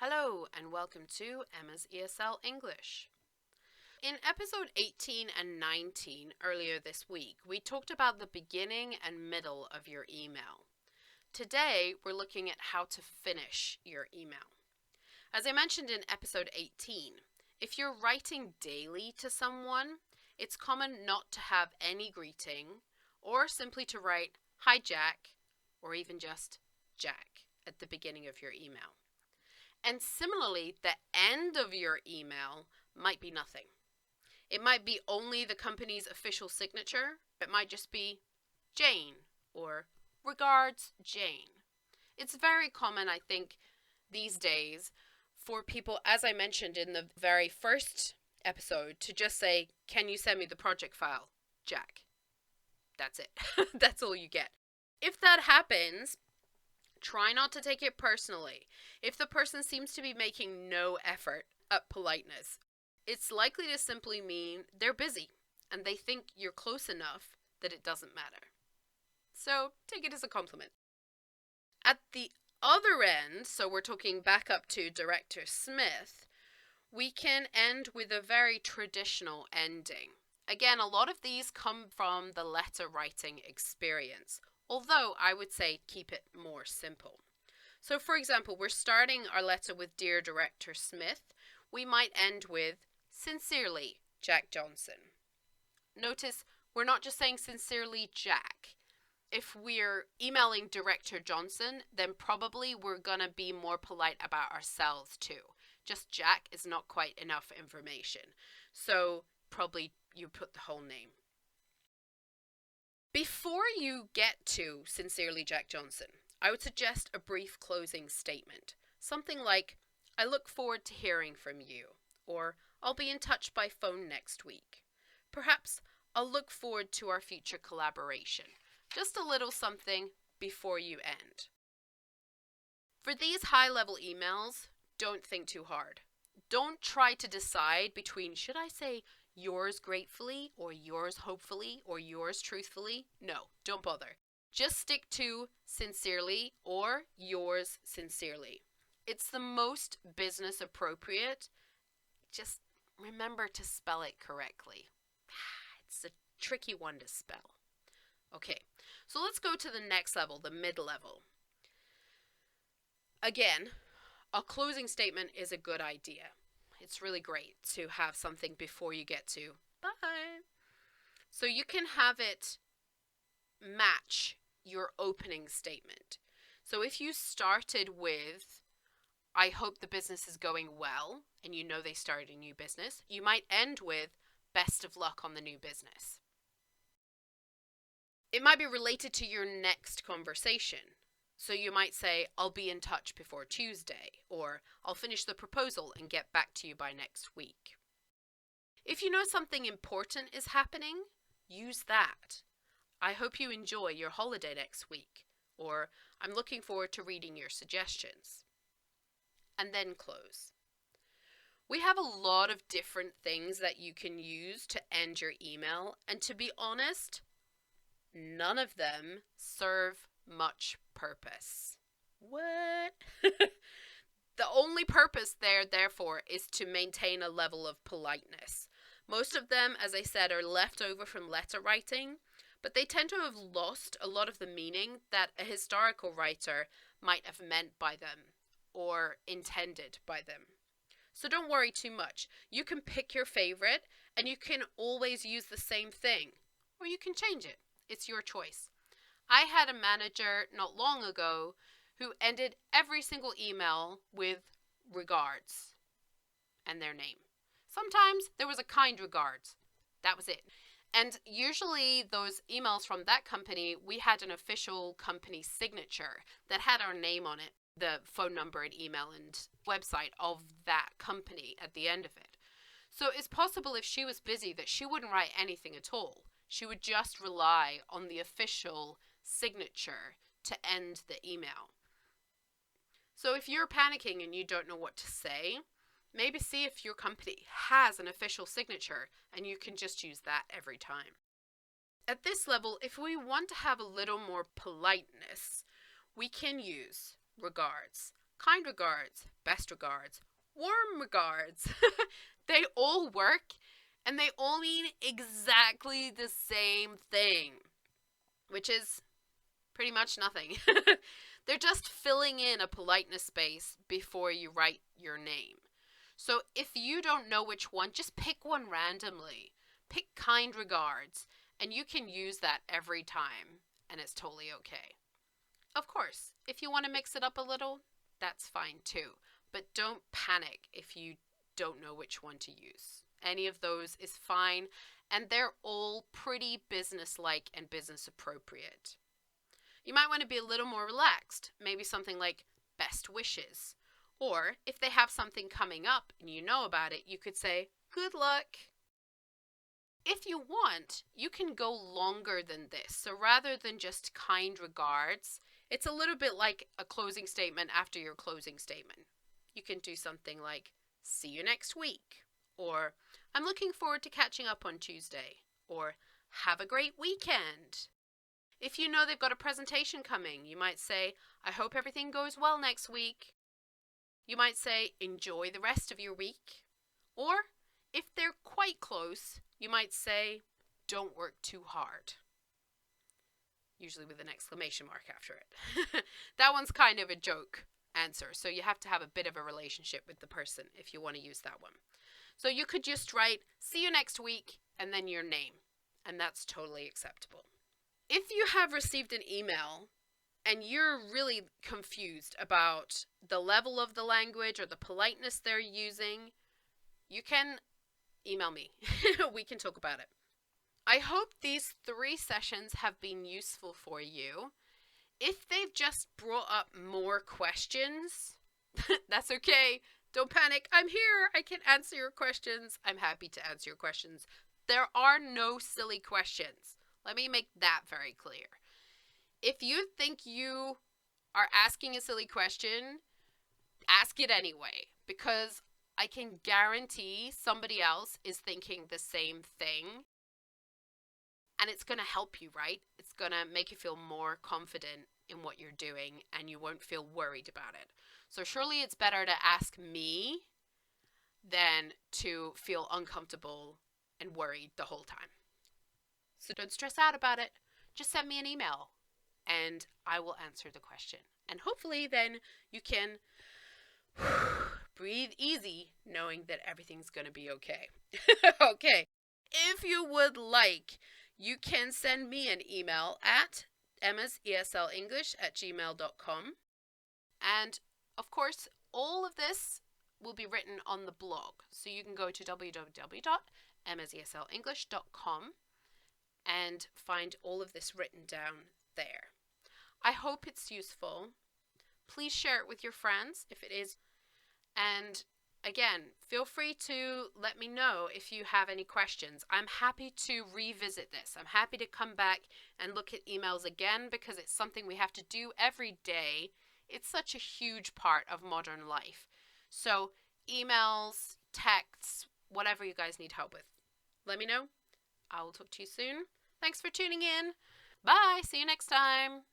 Hello and welcome to Emma's ESL English. In episode 18 and 19 earlier this week, we talked about the beginning and middle of your email. Today, we're looking at how to finish your email. As I mentioned in episode 18, if you're writing daily to someone, it's common not to have any greeting or simply to write, "Hi Jack," or even just "Jack" at the beginning of your email. And similarly, the end of your email might be nothing. It might be only the company's official signature. It might just be Jane or "Regards, Jane." It's very common, I think, these days for people, as I mentioned in the very first episode, to just say, "Can you send me the project file, Jack?" That's it. That's all you get. If that happens, try not to take it personally. If the person seems to be making no effort at politeness, it's likely to simply mean they're busy and they think you're close enough that it doesn't matter. So take it as a compliment. At the other end, so we're talking back up to Director Smith, we can end with a very traditional ending. Again, a lot of these come from the letter writing experience, although I would say keep it more simple. So for example, we're starting our letter with "Dear Director Smith." We might end with "Sincerely, Jack Johnson." Notice we're not just saying "Sincerely, Jack." If we're emailing Director Johnson, then probably we're going to be more polite about ourselves too. Just Jack is not quite enough information. So probably you put the whole name. Before you get to "Sincerely, Jack Johnson," I would suggest a brief closing statement. Something like, "I look forward to hearing from you," or "I'll be in touch by phone next week." Perhaps, "I'll look forward to our future collaboration." Just a little something before you end. For these high-level emails, don't think too hard. Don't try to decide between, should I say "yours gratefully" or "yours hopefully" or "yours truthfully"? No, don't bother. Just stick to "sincerely" or "yours sincerely." It's the most business appropriate. Just remember to spell it correctly. It's a tricky one to spell. Okay, so let's go to the next level, the mid-level. Again, a closing statement is a good idea. It's really great to have something before you get to "bye." So you can have it match your opening statement. So if you started with, "I hope the business is going well," and you know they started a new business, you might end with, "Best of luck on the new business." It might be related to your next conversation. So you might say, "I'll be in touch before Tuesday," or "I'll finish the proposal and get back to you by next week." If you know something important is happening, use that. "I hope you enjoy your holiday next week," or "I'm looking forward to reading your suggestions." And then close. We have a lot of different things that you can use to end your email, and to be honest, none of them serve much purpose. What? The only purpose there, therefore, is to maintain a level of politeness. Most of them, as I said, are left over from letter writing, but they tend to have lost a lot of the meaning that a historical writer might have meant by them or intended by them. So don't worry too much. You can pick your favorite, and you can always use the same thing, or you can change it. It's your choice. I had a manager not long ago who ended every single email with "regards" and their name. Sometimes there was a "kind regards." That was it. And usually those emails from that company, we had an official company signature that had our name on it, the phone number and email and website of that company at the end of it. So it's possible if she was busy that she wouldn't write anything at all. She would just rely on the official signature to end the email. So if you're panicking and you don't know what to say, maybe see if your company has an official signature and you can just use that every time. At this level, if we want to have a little more politeness, we can use "regards," "kind regards," best regards, warm regards. They all work and they all mean exactly the same thing, which is pretty much nothing. They're just filling in a politeness space before you write your name. So if you don't know which one, just pick one randomly. Pick kind regards, and you can use that every time, and it's totally okay. Of course, if you want to mix it up a little, that's fine too. But don't panic if you don't know which one to use. Any of those is fine, and they're all pretty business-like and business appropriate. You might want to be a little more relaxed, maybe something like best wishes. Or if they have something coming up and you know about it, you could say good luck. If you want, you can go longer than this. So rather than just kind regards, it's a little bit like a closing statement after your closing statement. You can do something like, see you next week, or I'm looking forward to catching up on Tuesday, or have a great weekend. If you know they've got a presentation coming, you might say, I hope everything goes well next week. You might say, enjoy the rest of your week. Or, if they're quite close, you might say, don't work too hard. Usually with an exclamation mark after it. That one's kind of a joke answer, so you have to have a bit of a relationship with the person if you want to use that one. So you could just write, see you next week, and then your name, and that's totally acceptable. If you have received an email and you're really confused about the level of the language or the politeness they're using, you can email me. We can talk about it. I hope these 3 sessions have been useful for you. If they've just brought up more questions, that's okay. Don't panic. I'm here. I can answer your questions. I'm happy to answer your questions. There are no silly questions. Let me make that very clear. If you think you are asking a silly question, ask it anyway, because I can guarantee somebody else is thinking the same thing. And it's going to help you, right? It's going to make you feel more confident in what you're doing and you won't feel worried about it. So surely it's better to ask me than to feel uncomfortable and worried the whole time. So don't stress out about it. Just send me an email and I will answer the question. And hopefully then you can breathe easy knowing that everything's going to be okay. Okay. If you would like, you can send me an email at emmaseslenglish@gmail.com. And of course, all of this will be written on the blog. So you can go to www.emmaseslenglish.com and find all of this written down there. I hope it's useful. Please share it with your friends if it is. And again, feel free to let me know if you have any questions. I'm happy to revisit this. I'm happy to come back and look at emails again because it's something we have to do every day. It's such a huge part of modern life. So emails, texts, whatever you guys need help with, let me know. I will talk to you soon. Thanks for tuning in. Bye. See you next time.